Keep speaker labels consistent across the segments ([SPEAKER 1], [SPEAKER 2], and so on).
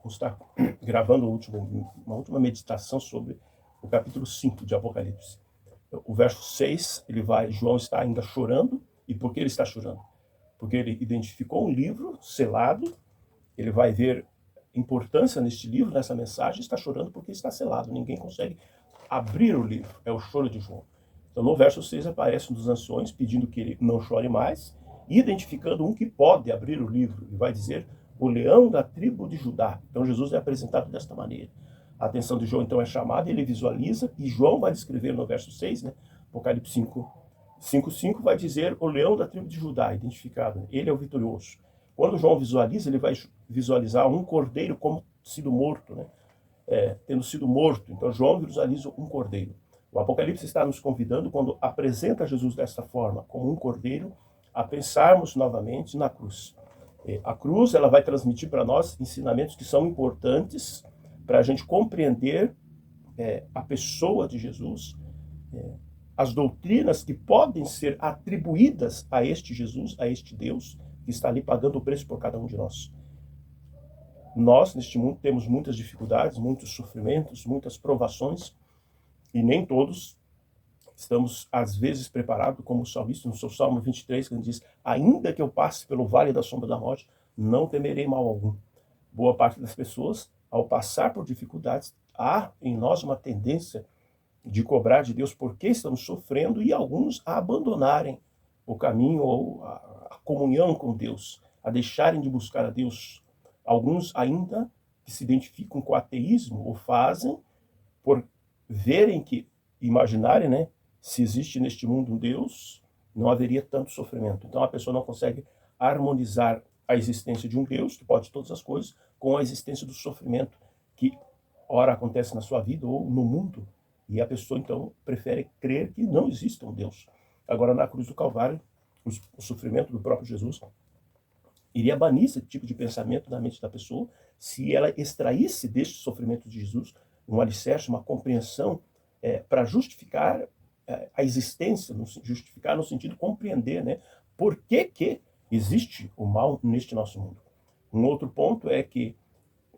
[SPEAKER 1] estar gravando uma última meditação sobre o capítulo 5 de Apocalipse. O verso 6, João está ainda chorando. E por que ele está chorando? Porque ele identificou um livro selado, ele vai ver importância neste livro, nessa mensagem, está chorando porque está selado. Ninguém consegue abrir o livro. É o choro de João. Então, no verso 6, aparece um dos anciões pedindo que ele não chore mais, identificando um que pode abrir o livro. E vai dizer, o leão da tribo de Judá. Então, Jesus é apresentado desta maneira. A atenção de João, então, é chamada, ele visualiza, e João vai descrever no verso 6, né? Apocalipse 5:5 vai dizer o leão da tribo de Judá, identificado. Ele é o vitorioso. Quando João visualiza, ele vai visualizar um cordeiro como sido morto, né? Tendo sido morto. Então, João visualiza um cordeiro. O Apocalipse está nos convidando, quando apresenta Jesus desta forma, como um cordeiro, a pensarmos novamente na cruz. A cruz, ela vai transmitir para nós ensinamentos que são importantes para a gente compreender a pessoa de Jesus, as doutrinas que podem ser atribuídas a este Jesus, a este Deus, que está ali pagando o preço por cada um de nós. Nós, neste mundo, temos muitas dificuldades, muitos sofrimentos, muitas provações, e nem todos estamos, às vezes, preparados, como o salmista, no seu Salmo 23, que ele diz, ainda que eu passe pelo vale da sombra da morte, não temerei mal algum. Boa parte das pessoas, ao passar por dificuldades, há em nós uma tendência de cobrar de Deus por que estamos sofrendo, e alguns a abandonarem o caminho ou a comunhão com Deus, a deixarem de buscar a Deus. Alguns ainda que se identificam com o ateísmo o fazem por verem que, imaginarem, né, se existe neste mundo um Deus, não haveria tanto sofrimento. Então a pessoa não consegue harmonizar a existência de um Deus, que pode todas as coisas, com a existência do sofrimento que ora acontece na sua vida ou no mundo. E a pessoa, então, prefere crer que não existe um Deus. Agora, na cruz do Calvário, o sofrimento do próprio Jesus iria banir esse tipo de pensamento da mente da pessoa se ela extraísse deste sofrimento de Jesus um alicerce, uma compreensão para justificar a existência, justificar no sentido de compreender, né, por que existe o mal neste nosso mundo. Um outro ponto é que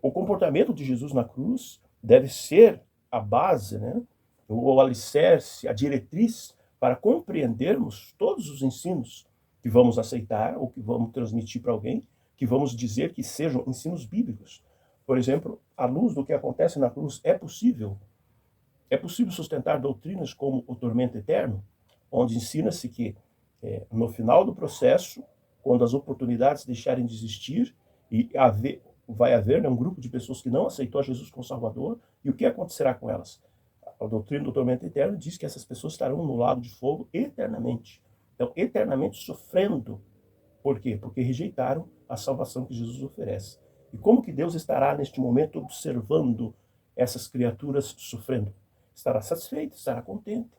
[SPEAKER 1] o comportamento de Jesus na cruz deve ser a base, né, o alicerce, a diretriz para compreendermos todos os ensinos que vamos aceitar ou que vamos transmitir para alguém, que vamos dizer que sejam ensinos bíblicos. Por exemplo, à luz do que acontece na cruz, é possível sustentar doutrinas como o tormento eterno, onde ensina-se que no final do processo, quando as oportunidades deixarem de existir, e vai haver, né, um grupo de pessoas que não aceitou a Jesus como Salvador, e o que acontecerá com elas? A doutrina do tormento eterno diz que essas pessoas estarão no lago de fogo eternamente. Então, eternamente sofrendo. Por quê? Porque rejeitaram a salvação que Jesus oferece. E como que Deus estará neste momento observando essas criaturas sofrendo? Estará satisfeito, estará contente,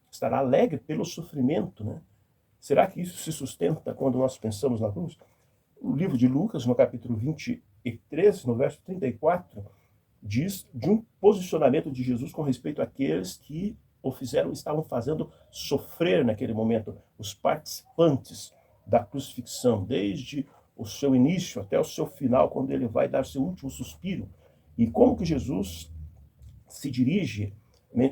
[SPEAKER 1] estará alegre pelo sofrimento, né? Será que isso se sustenta quando nós pensamos na cruz? O livro de Lucas, no capítulo 23, no verso 34, diz de um posicionamento de Jesus com respeito àqueles que estavam fazendo sofrer naquele momento, os participantes da crucifixão, desde o seu início até o seu final, quando ele vai dar seu último suspiro. E como que Jesus se dirige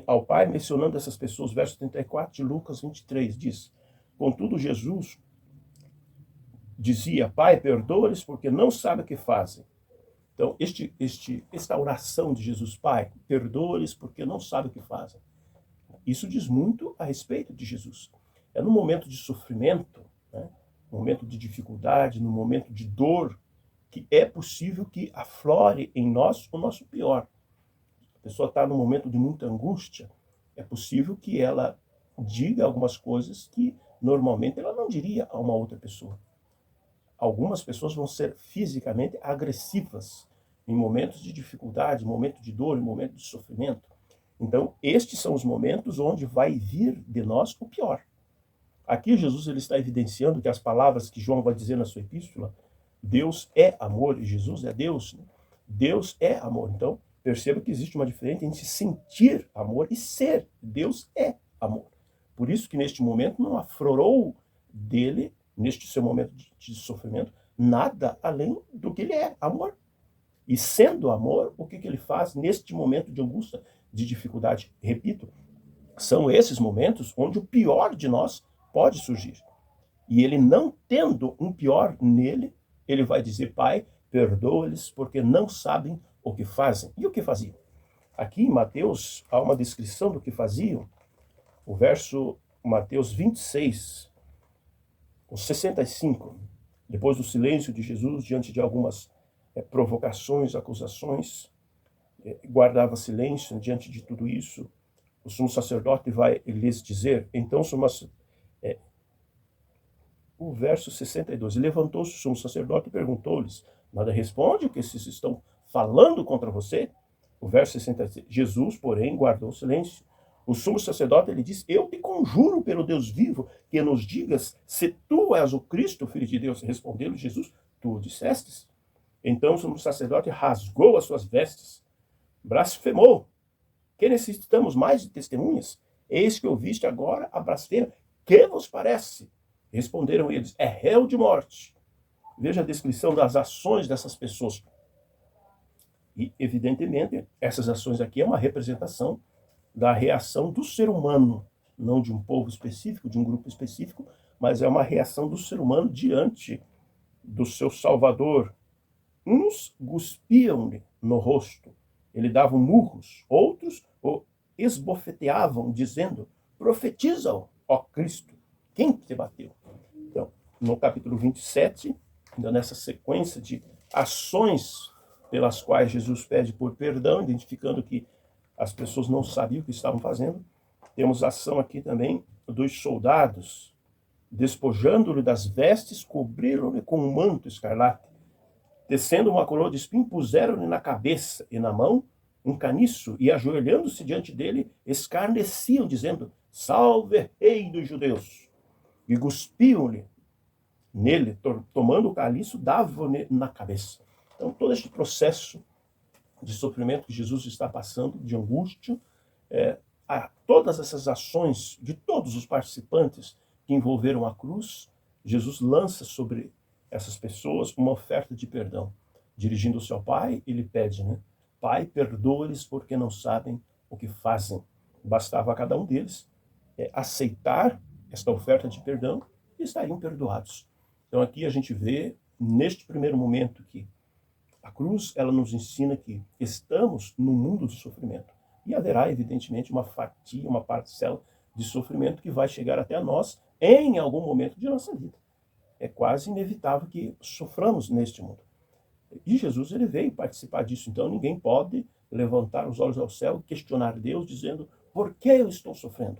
[SPEAKER 1] ao Pai, mencionando essas pessoas, verso 34 de Lucas 23, diz, contudo Jesus dizia, Pai, perdoa-lhes porque não sabem o que fazem. Então, esta oração de Jesus, Pai, perdoa-lhes porque não sabem o que fazem. Isso diz muito a respeito de Jesus. É no momento de sofrimento, né, no momento de dificuldade, no momento de dor, que é possível que aflore em nós o nosso pior. A pessoa está num momento de muita angústia, é possível que ela diga algumas coisas que normalmente ela não diria a uma outra pessoa. Algumas pessoas vão ser fisicamente agressivas em momentos de dificuldade, em momentos de dor, em momentos de sofrimento. Então, estes são os momentos onde vai vir de nós o pior. Aqui Jesus ele está evidenciando que as palavras que João vai dizer na sua epístola, Deus é amor e Jesus é Deus. Né? Deus é amor. Então, perceba que existe uma diferença entre sentir amor e ser. Deus é amor. Por isso que neste momento não aflorou dele, neste seu momento de sofrimento, nada além do que ele é, amor. E sendo amor, o que ele faz neste momento de angústia, de dificuldade? Repito, são esses momentos onde o pior de nós pode surgir. E ele, não tendo um pior nele, ele vai dizer: Pai, perdoa-lhes porque não sabem o que fazem. E o que faziam? Aqui em Mateus há uma descrição do que faziam. O verso Mateus 26, o 65, depois do silêncio de Jesus diante de algumas provocações, acusações, guardava silêncio diante de tudo isso. O sumo sacerdote vai lhes dizer, então, o verso 62, levantou-se o sumo sacerdote e perguntou-lhes: nada responde o que esses estão falando contra você? O verso 63, Jesus, porém, guardou silêncio. O sumo sacerdote lhe disse: eu te conjuro pelo Deus vivo que nos digas se tu és o Cristo, o Filho de Deus. Respondeu-lhe Jesus: tu o dissestes. Então o sumo sacerdote rasgou as suas vestes, blasfemou. Que necessitamos mais de testemunhas? Eis que ouviste agora a blasfêmia. Que vos parece? Responderam eles: é réu de morte. Veja a descrição das ações dessas pessoas. E, evidentemente, essas ações aqui é uma representação da reação do ser humano, não de um povo específico, de um grupo específico, mas é uma reação do ser humano diante do seu Salvador. Uns cuspiam-lhe no rosto, ele davam murros, outros o esbofeteavam, dizendo: profetiza, ó Cristo, quem te bateu? Então, no capítulo 27, ainda nessa sequência de ações pelas quais Jesus pede por perdão, identificando que as pessoas não sabiam o que estavam fazendo, temos ação aqui também dos soldados, despojando-lhe das vestes, cobriram-lhe com um manto escarlate, tecendo uma coroa de espinho, puseram-lhe na cabeça e na mão um caniço, e ajoelhando-se diante dele, escarneciam, dizendo: salve, rei dos judeus! E cuspiam-lhe nele, tomando o cálice, davam-lhe na cabeça. Então, todo este processo de sofrimento que Jesus está passando, de angústia, todas essas ações de todos os participantes que envolveram a cruz, Jesus lança sobre essas pessoas uma oferta de perdão. Dirigindo-se ao Pai, ele pede, Pai, perdoa-lhes porque não sabem o que fazem. Bastava a cada um deles aceitar esta oferta de perdão e estariam perdoados. Então aqui a gente vê, neste primeiro momento, que a cruz, ela nos ensina que estamos no mundo do sofrimento. E haverá, evidentemente, uma fatia, uma parcela de sofrimento que vai chegar até a nós em algum momento de nossa vida. É quase inevitável que soframos neste mundo. E Jesus, ele veio participar disso. Então ninguém pode levantar os olhos ao céu e questionar Deus, dizendo: por que eu estou sofrendo?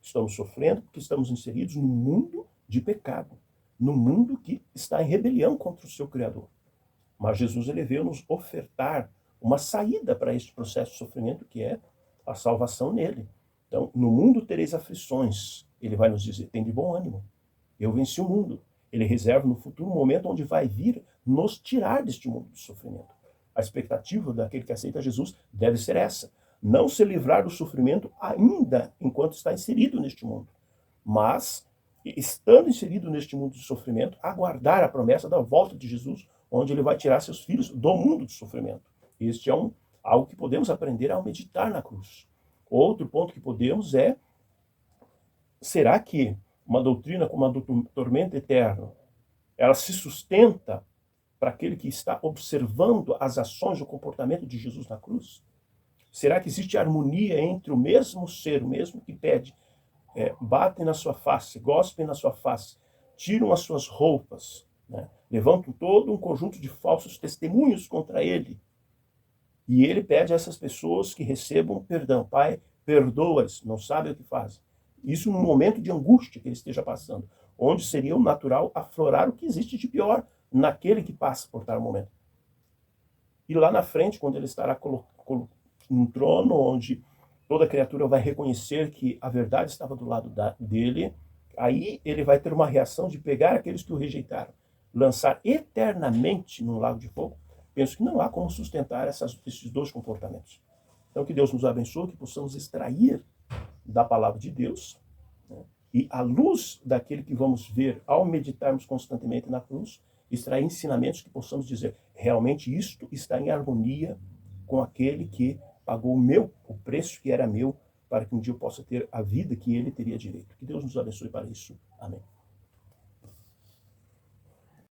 [SPEAKER 1] Estamos sofrendo porque estamos inseridos num mundo de pecado, num mundo que está em rebelião contra o seu Criador. Mas Jesus, ele veio nos ofertar uma saída para este processo de sofrimento, que é a salvação nele. Então, no mundo tereis aflições. Ele vai nos dizer: tem de bom ânimo. Eu venci o mundo. Ele reserva no futuro um momento onde vai vir nos tirar deste mundo de sofrimento. A expectativa daquele que aceita Jesus deve ser essa: não se livrar do sofrimento ainda enquanto está inserido neste mundo, mas, estando inserido neste mundo de sofrimento, aguardar a promessa da volta de Jesus, onde ele vai tirar seus filhos do mundo de sofrimento. Este é algo que podemos aprender ao meditar na cruz. Outro ponto que podemos será que uma doutrina como a do tormento eterno, ela se sustenta para aquele que está observando as ações, o comportamento de Jesus na cruz? Será que existe harmonia entre o mesmo ser, o mesmo que pede, batem na sua face, gospem na sua face, tiram as suas roupas, levantam todo um conjunto de falsos testemunhos contra ele, e ele pede a essas pessoas que recebam perdão: Pai, perdoa-lhes, não sabem o que fazem. Isso num momento de angústia que ele esteja passando, onde seria o natural aflorar o que existe de pior naquele que passa por tal momento. E lá na frente, quando ele estará num trono onde toda criatura vai reconhecer que a verdade estava do lado dele, aí ele vai ter uma reação de pegar aqueles que o rejeitaram, lançar eternamente num lago de fogo. Penso que não há como sustentar esses dois comportamentos. Então, que Deus nos abençoe, que possamos extrair da palavra de Deus, e à luz daquele que vamos ver ao meditarmos constantemente na cruz, extrair ensinamentos que possamos dizer, realmente isto está em harmonia com aquele que pagou o preço que era meu, para que um dia eu possa ter a vida que ele teria direito. Que Deus nos abençoe para isso. Amém.